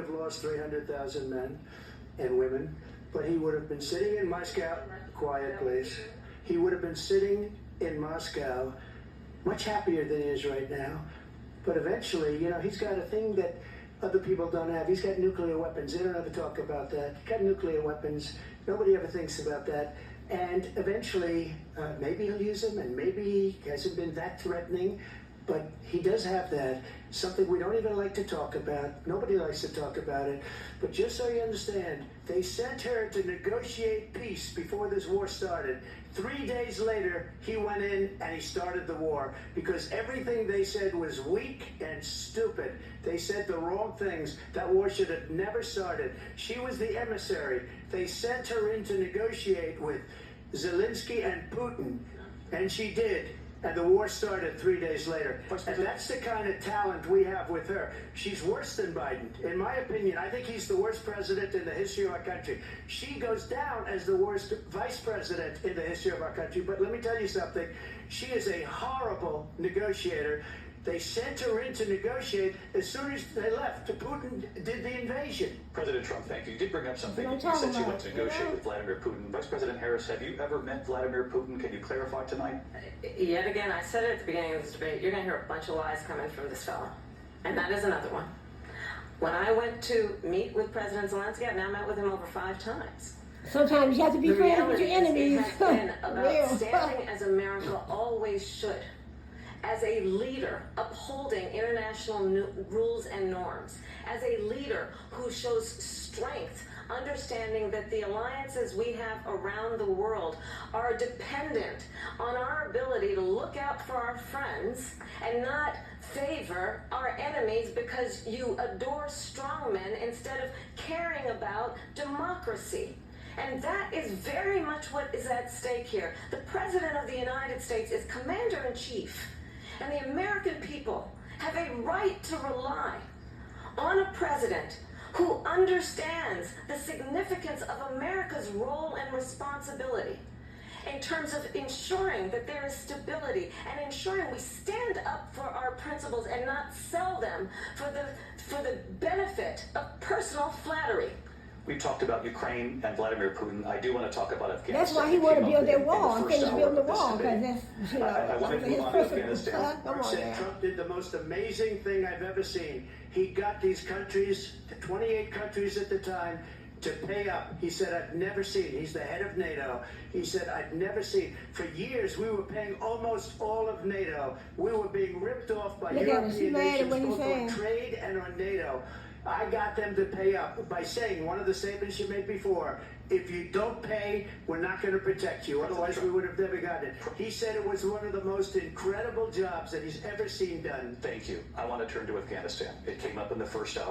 have lost 300,000 men and women, but he would have been sitting in Moscow, quiet please, he would have been sitting in Moscow much happier than he is right now. But eventually, you know, he's got a thing that other people don't have. He's got nuclear weapons. They don't ever talk about that. He's got nuclear weapons. Nobody ever thinks about that. And eventually, maybe he'll use them, and maybe he hasn't been that threatening, but he does have that. Something we don't even like to talk about. Nobody likes to talk about it. But just so you understand, they sent her to negotiate peace before this war started. 3 days later, he went in and he started the war because everything they said was weak and stupid. They said the wrong things. That war should have never started. She was the emissary. They sent her in to negotiate with Zelensky and Putin, and she did. And the war started 3 days later. And that's the kind of talent we have with her. She's worse than Biden. In my opinion, I think he's the worst president in the history of our country. She goes down as the worst vice president in the history of our country. But let me tell you something. She is a horrible negotiator. They sent her in to negotiate. As soon as they left, Putin did the invasion. President Trump, thank you. You did bring up something. You said you went to negotiate with Vladimir Putin. Vice President Harris, have you ever met Vladimir Putin? Can you clarify tonight? Yet again, I said it at the beginning of this debate, you're going to hear a bunch of lies coming from this fellow. And that is another one. When I went to meet with President Zelensky, I've now met with him over 5 times. Sometimes you have to be friends with your enemies. It has been about standing as America always should. As a leader upholding international rules and norms, as a leader who shows strength, understanding that the alliances we have around the world are dependent on our ability to look out for our friends and not favor our enemies because you adore strongmen instead of caring about democracy. And that is very much what is at stake here. The President of the United States is Commander-in-Chief. And the American people have a right to rely on a president who understands the significance of America's role and responsibility in terms of ensuring that there is stability and ensuring we stand up for our principles and not sell them for the benefit of personal flattery. We talked about Ukraine and Vladimir Putin. I do want to talk about Afghanistan. That's why he want to build that wall. Finish building the wall because that's, you know, I want to move on to Afghanistan. Trump did the most amazing thing I've ever seen. He got these countries, 28 countries at the time, to pay up. He said, I've never seen, he's the head of NATO, he said, I've never seen, for years we were paying almost all of NATO. We were being ripped off by European nations, both on trade and on NATO. I got them to pay up by saying one of the statements you made before, if you don't pay, we're not going to protect you. Otherwise, we would have never gotten it. He said it was one of the most incredible jobs that he's ever seen done. Thank you. I want to turn to Afghanistan. It came up in the first hour.